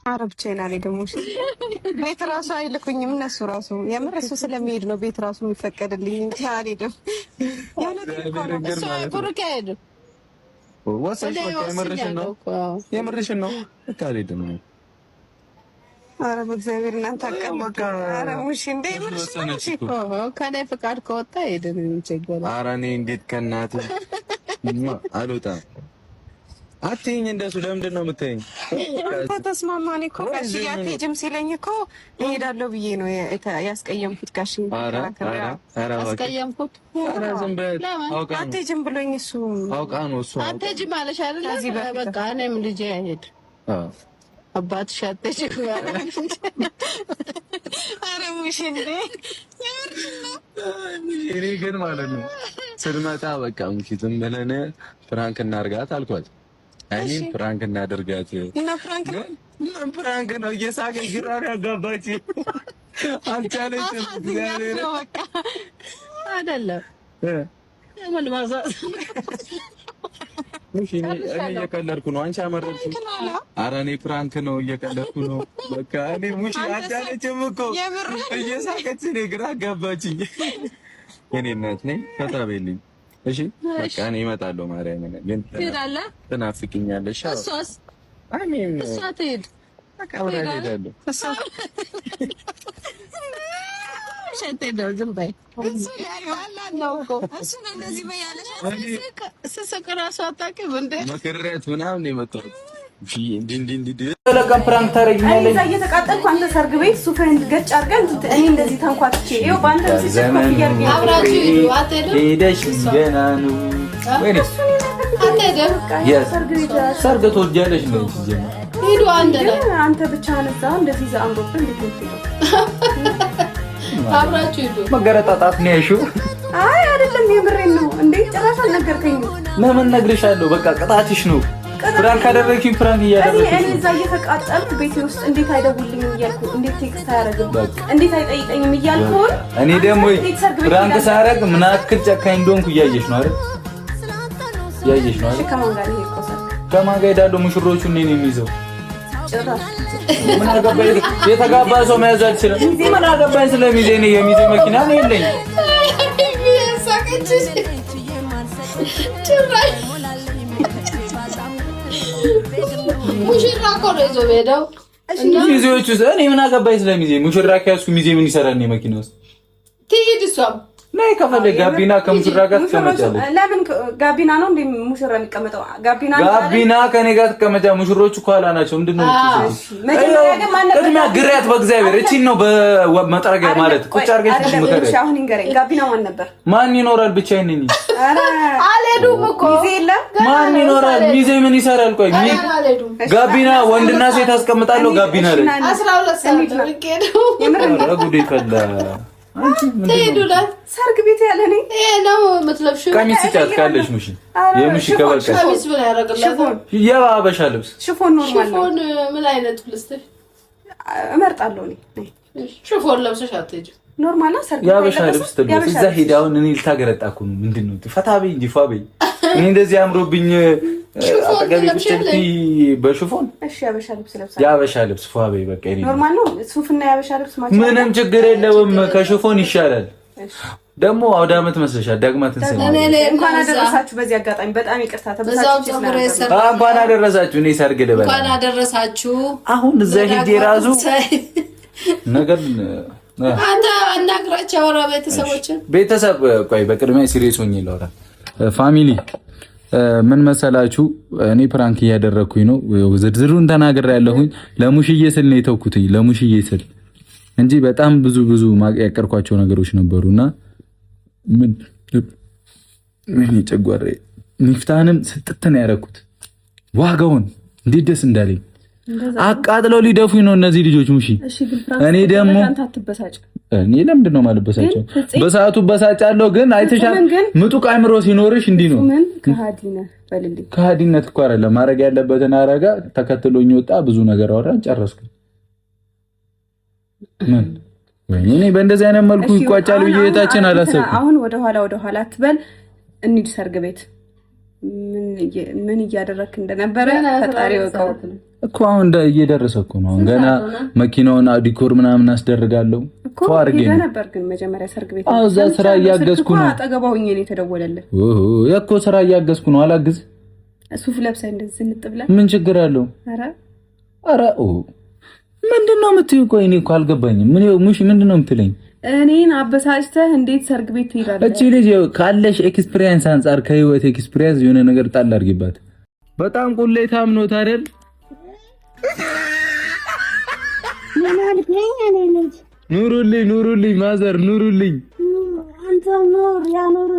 አረብቼና ደግሞ ቤት ራሱ አይልኩኝም እነሱ ራሱ የምር እሱ ስለሚሄድ ነው ቤት ራሱ የሚፈቀድልኝ እንጂ አልሄድም። የምርሽን ነው አልሄድም። ኧረ በእግዚአብሔር እናንተ አቀመጡ። ኧረ ሙሽ እንደ የምርሽ ከእኔ ፍቃድ ከወጣ ሄድን እንቸገር። ኧረ እኔ እንዴት ከእናትህ አልወጣም አትይኝ። እንደሱ ለምንድን ነው የምትይኝ? ተስማማን እኮ ጋሽ አትሄጂም ሲለኝ እኮ እሄዳለሁ ብዬ ነው ያስቀየምኩት። ጋሽ አስቀየምኩት። አትሄጂም ብሎኝ እሱ አውቃ ነው እሱ አትሄጂም አለሽ አይደል? በቃ እኔም ልጄ አይሄድ አባትሽ አትሄጂም ማለት ኧረ ሙሽ እንደ እኔ ግን ማለት ነው ስንመጣ በቃ ሙሽ ዝም ብለን ፍራንክ እናድርጋት አልኳት። እኔ ፍራንክ እናደርጋት እና ፍራንክ ነው እየሳቀኝ ግራር ያጋባች አልቻለችም። እግዚአብሔር በቃ አይደለም ምን ማዛዝ ሙሽ እኔ እየቀለድኩ ነው። አንቺ አመረጥሽ። ኧረ እኔ ፍራንክ ነው እየቀለድኩ ነው። በቃ እኔ ሙሽ አልቻለችም እኮ እየሳቀች እኔ ግራ አጋባችኝ። የኔ እናት ነኝ ፈታበልኝ። እሺ በቃ እኔ እመጣለሁ። ማርያምን ግን ትሄዳለህ? ትናፍቅኛለሽ። እሷስ አሜን እሷ ትሄድ በቃ አብረን እንሄዳለን። ሸቴ ነው ዝም በይ። እሱ ነው እኮ እሱ ነው እንደዚህ በያለሽ ስስቅ እራሱ አታውቂም እንደ መከረሪያት ምናምን ነው የመጣሁት። ለቀን ፕራንክ ታረጊኛለሽ። እዛ እየተቃጠልኩ አንተ ሰርግ ቤት ሱፍህን ገጭ አድርገን እኔ እንደዚህ ተንኳትቼ ይኸው በአንተ አብራችሁ ሂዱ። አትሄድም? ሄደሽ ገና ነው ወይኔ አትሄድም? ሰርግ ትወጃለሽ ነው ሲጀምር ሂዱ አንድ ላይ አንተ ብቻ ነዛ እንደዚህ ዛንጎብ እንዴት ነው? አብራችሁ ሂዱ። መገረጣጣት ነው ያልሽው? አይ አይደለም የምሬን ነው። እንዴ ጭራሽ አልነገርከኝም። ለምን ነግሬሻለሁ? በቃ ቅጣትሽ ነው። ፍራንክ አደረግሽኝ። ፍራንክ እያደረግሽ እኔ እዛ እየተቃጠልኩ ቤቴ ውስጥ እንዴት አይደውልኝም እያልኩ እንዴት ቴክስት አያደርግም እንዴት አይጠይቀኝም እያልኩ እኔ ደግሞ ፍራንክ ሳያደርግ ምን አክል ጨካኝ እንደሆንኩ እያየሽ ነው አይደል? እያየሽ ነው አይደል? ከማን ጋር ይሄ ቆሰል ከማን ጋር ሄዳለሁ? ሙሽሮቹ እኔ ነው የሚይዘው። ጭራሽ ምን አገባኝ? የተጋባ ሰው መያዝ አልችልም። ምን አገባኝ ስለሚዜ ነው የሚይዘው መኪና ነው የለኝ። ሙሽራ እኮ ነው ይዞ ሄደው ሚዜዎቹ እኔ ምን አገባኝ ስለሚዜ። ሙሽራ ከያዝኩ ሚዜ ምን ይሰራል ነው መኪና ውስጥ? ትሄድ እሷም ነይ ከፈለገ ጋቢና ከሙሽራ ጋር ትቀመጫለሽ። ለምን ጋቢና ነው እንዴ ሙሽራ የሚቀመጠው? ጋቢና ከኔ ጋር ትቀመጫ። ሙሽሮቹ ኋላ ናቸው። ምንድነው ቅድሚያ ግሪያት በእግዚአብሔር እቺን ነው በመጠረጊያ ማለት ቁጭ አድርገሽ ምከረኝ። አሁን ይንገረኝ ጋቢና ማን ነበር? ማን ይኖራል? ብቻዬን ነኝ። አልሄዱም እኮ ሚዜ የለም። ማን ይኖራል? ሚዜ ምን ይሰራል? ቆይ ጋቢና ወንድና ሴት አስቀምጣለሁ። ጋቢና ላይ 12 ሰዓት ነው የምትሄደው። የምር ጉዴ ፈላ። ትሄዱላት ሰርግ ቤት ያለ ነኝ። ይሄ ነው የምትለብሺው። ቀሚስ ጫት ካለሽ ሙሽ የሙሽ ከበቃ ቀሚስ ምን ያደርግላታል? የባበሻ ልብስ ሽፎን ኖርማል ነው። ሽፎን ምን አይነት ልስጥሽ? እመርጣለሁ እኔ ሽፎን ለብሰሽ አትሄጂም። ኖርማል ነው ሰርግ ያበሻ ልብስ ትልበስ። እዛ ሄዳውን እኔ ልታገረጣኩ ነው። ምንድነው ፈታ በይ እንጂ ፏ በይ። እኔ እንደዚህ አምሮብኝ አጠገቤ ቁጭልቲ በሽፎን። እሺ ያበሻ ልብስ ለብሳ ያበሻ ልብስ ፏ በይ በቃ። እኔ ኖርማል ነው ሱፍና ያበሻ ልብስ ማለት ምንም ችግር የለውም። ከሽፎን ይሻላል። ደግሞ አውደ ዓመት መስለሻል። ዳግማትን ሰኝ እንኳን አደረሳችሁ። በዚህ አጋጣሚ በጣም ይቅርታ ተበሳችሁ። እንኳን አደረሳችሁ። እኔ ሰርግ ልበል እንኳን አደረሳችሁ። አሁን እዛ ሂጅ ራሱ ነገር አንተ አናግራቸው አውራ ቤተሰቦችን ቤተሰብ ቆይ በቅድሚያ ሲሪየስ ሆኜ ላውራ። ፋሚሊ ምን መሰላችሁ? እኔ ፕራንክ እያደረኩኝ ነው። ዝርዝሩን ተናግሬያለሁኝ። ለሙሽዬ ስል ነው የተውኩትኝ። ለሙሽዬ ስል እንጂ በጣም ብዙ ያቀርኳቸው ነገሮች ነበሩና ምን ይጨጓሬ ሚፍታንም ስጥት ነው ያደረኩት። ዋጋውን እንዴት ደስ እንዳለኝ አቃጥለው ሊደፉኝ ነው እነዚህ ልጆች። ሙሺ እኔ ደግሞ እኔ ለምንድን ነው የማልበሳጨው? በሰዓቱ በሳጫለሁ። ግን አይተሻል፣ ምጡቅ አእምሮ ሲኖርሽ እንዲህ ነው። ከሃዲነት እኮ አይደለም። ማድረግ ያለበትን አረጋ። ተከትሎኝ ወጣ። ብዙ ነገር አወራን፣ ጨረስኩ። ምን እኔ በእንደዚህ አይነት መልኩ ይቋጫል ብዬ የታችን አላሰብኩም። አሁን ወደ ኋላ አትበል። እንሂድ ሰርግ ቤት። ምን እያደረክ እንደነበረ ፈጣሪ ወቀው። እኮ አሁን እየደረሰ እኮ ነው። ገና መኪናውን ዲኮር ምናምን አስደርጋለሁ እኮ አርጌ ነበር። ግን መጀመሪያ ሰርግ ቤት እዛ ስራ እያገዝኩ ነው። አጠገባውኝ ነው የተደወለልህ። እኮ ስራ እያገዝኩ ነው። አላግዝ ሱፍ ለብሰህ እንደዚህ እንጥብላ ምን ችግር አለው? ኧረ ምንድነው የምትይው? ቆይ እኔ እኮ አልገባኝም። ምን ሙሽ ምንድነው የምትለኝ? እኔን አበሳጭተህ እንዴት ሰርግ ቤት ትሄዳለህ? እቺ ልጅ ካለሽ ኤክስፒሪየንስ አንፃር ከህይወት ኤክስፒሪየንስ የሆነ ነገር ጣል አድርጊባት። በጣም ቁሌታም ነው ታደል። ኑሩልኝ ማዘር ኑሩልኝ። አንተ ኑር ያኑር።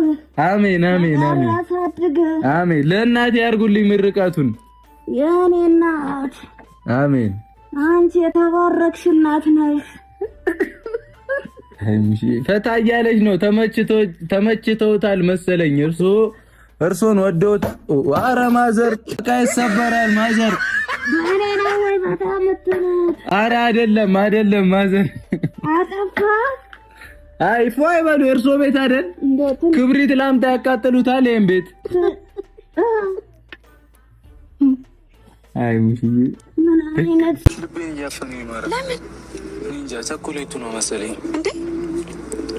አሜን አሜን አሜን አሜን። ለእናቴ ያርጉልኝ ምርቃቱን የኔ እናት። አሜን። አንቺ የተባረክሽ እናት ነሽ። ፈታ እያለች ነው። ተመችቶታል መሰለኝ። እርሶን ወደውት። ኧረ ማዘር ዕቃ ይሰበራል ማዘር። እኔ ነው ወይ በጣም የምትሉት? ኧረ አይደለም ማዘር አጠፋ። አይ ፎይ በሉ። እርሶ ቤት አይደል ክብሪት ላምጣ ያቃጥሉታል ይሄን ቤት። አይ ሙሽዬ ምን አይነት ልቤን እያፈኑ ይኖራል። ለምን እንጃ ቸኮሌቱ ነው መሰለኝ። እንዴ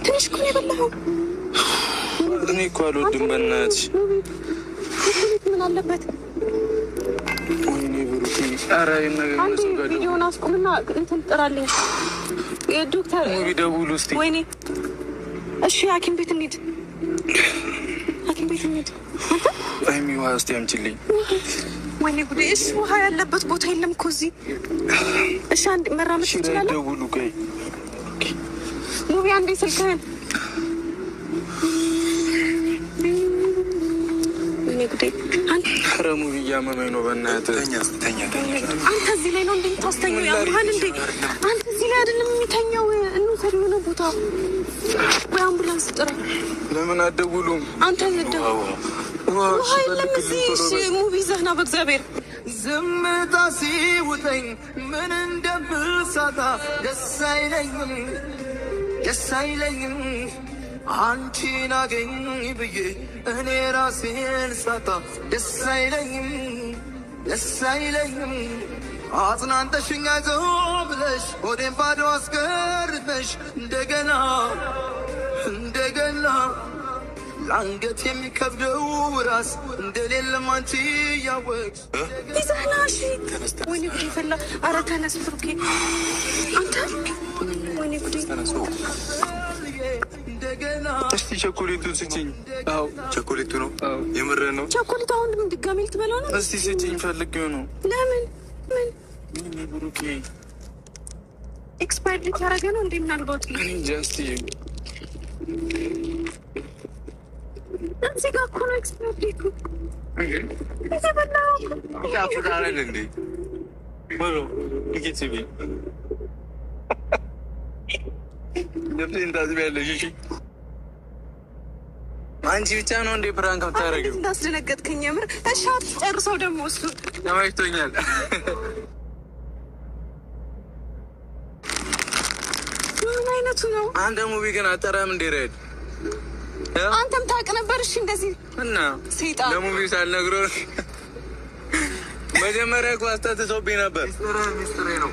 ትንሽ እኮ ነው የበላኸው። እኔ እኮ አልወድም በእናትሽ። ምን አለበት? ወይኔ ብሩኬ። ኧረ ቪዲዮውን አስቁምና እንትን ጥራልኝ ዶክተር ቢደውሉ እስኪ። ወይኔ እሺ ሐኪም ቤት እንሂድ። ወይኔ ውሃ እስኪ አምጪልኝ። ወይኔ ጉዴ። እሺ ውሃ ያለበት ቦታ የለም እኮ እዚህ። እሺ አንድ መራመድ ትችላለህ? ደውሉ። ቆይ ሙቢ አንዴ ስልክህን። ወይኔ ጉዴ። ኧረ ሙቢ እያመመኝ ነው በእናትህ። ተኛ። አንተ እዚህ ላይ ነው እንደምታስተኛው? ያምሃል እንዴ? አንተ እዚህ ላይ አይደለም የሚተኛው። እንውሰድ የሆነ ቦታ ወይ አምቡላንስ ጥራ። ለምን አትደውሉም? አንተ ደውል። ውሃ የለም እዚህ። እሺ ሙቢ ዘህና በእግዚአብሔር። ዝምታ ሲውጠኝ ምን እንደምሳታ ደስ አይለኝም አንቺን አገኝ ብዬ እኔ ራሴን ሳታ ደስ አይለኝም አጽናንተሽኝ አይዞህ ብለሽ ሆዴን ባዶ አስቀርተሽ እንደገና ለአንገት የሚከብደው ራስ እንደሌለም አንቺ እያወቅሽ ይዘህናሽ። ወይኔ ጉዴ ፈላ። ኧረ ተነስ ብሩኬ አንተ። ወይኔ ጉዴ እስቲ ቸኮሌቱን ስጭኝ። አዎ ቸኮሌቱ ነው። የምር ነው ቸኮሌቱ። አሁን ድጋሜ ልትበላው ነው? እስቲ ስጭኝ። ፈልጌው ነው። ለምን ምን ብሩኬ ኤክስፓየርድ ሊታረገ ነው እንዴ? ምናልባት ጀስት እዚህ ጋር እኮ ነው ኤክስፓየርድ እኮ የተበላው። ያፈራረል እንዴ ወሎ ይገጽቢ ለምን እንደዚህ ያለሽ? እሺ አንቺ ብቻ ነው እንዴ ፕራንክ የምታረጊው? እንዳስደነገጥከኝ የምር። እሺ አትጨርሰው ደግሞ እሱ ተመችቶኛል። ምን አይነቱ ነው? አንተ ሙቪ ግን አጠራም እንዴ ሬድ? አንተም ታውቅ ነበር? እሺ እንደዚህ እና ሰይጣን ለሙቪ ሳልነግረው መጀመሪያ እኮ አስተትቶብኝ ነበር። ሚስጥሬ ነው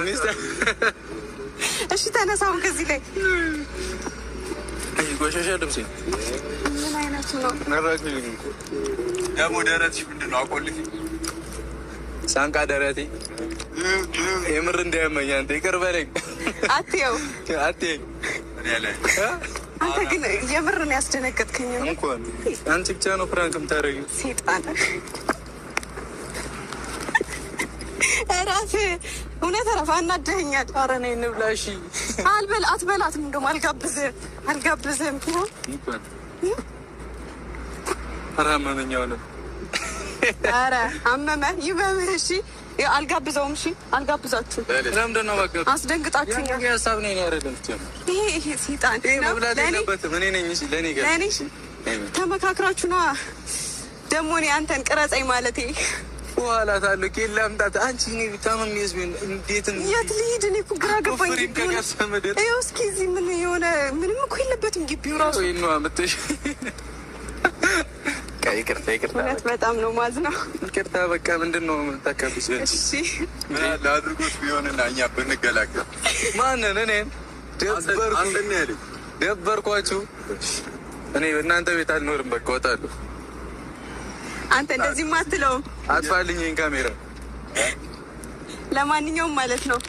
ሚስጥር። እሺ ተነሳውን ከዚህ ላይ ቆሻሻ ልብሴ ምን አይነቱ ነው? ደግሞ ደረትሽ ምንድን ነው? አቆልፊ ሳንቃ ደረቴ የምር እንዳያመኝ አንተ ይቅር በለኝ። አትየው አንተ ግን የምር ነው ያስደነገጥከኝ። እንኳን አንቺ ብቻ ነው ፕራንክ የምታደርጊው። ሴጣን እራሴ እውነት ረፋ እናደኸኛል። ኧረ ነይ እንብላ። እሺ አትበላትም። እንደውም አልጋብዝህም። ኧረ አመመኝ ነው። ኧረ አመመህ ይመምህ። እሺ አልጋብዘውም። እሺ አልጋብዛችሁም። ለምንድን ነው በቃ አስደንግጣችሁኛል። ሀሳብ ነው ያረደም። ይሄ ሴጣን መብላት የለበትም። እኔ ነኝ እሺ ለእኔ ተመካክራችሁ ነዋ። ደግሞ እኔ አንተን ቅረጸኝ ማለቴ በኋላ ታለው ኬላ አምጣት። አንቺ እኔ ብታመም ይዝብን እንዴት የት ልሂድ? እኔ እኮ ግራ ገባኝ። ይኸው እስኪ እዚህ ምን የሆነ ምንም እኮ የለበትም ግቢው ራሱ። ወይ ነው አመጣሽ? ቀይ ይቅርታ እውነት በጣም ነው ማዝነው። ይቅርታ በቃ ምንድነው የምታከብሽ? እሺ ምን አለ አድርጎት ቢሆንና እኛ ብንገላገል። ማንን? እኔን ደበርኳችሁ? እኔ በእናንተ ቤት አልኖርም። በቃ እወጣለሁ። አንተ እንደዚህ ማትለው አጥፋልኝ ካሜራ። ለማንኛውም ማለት ነው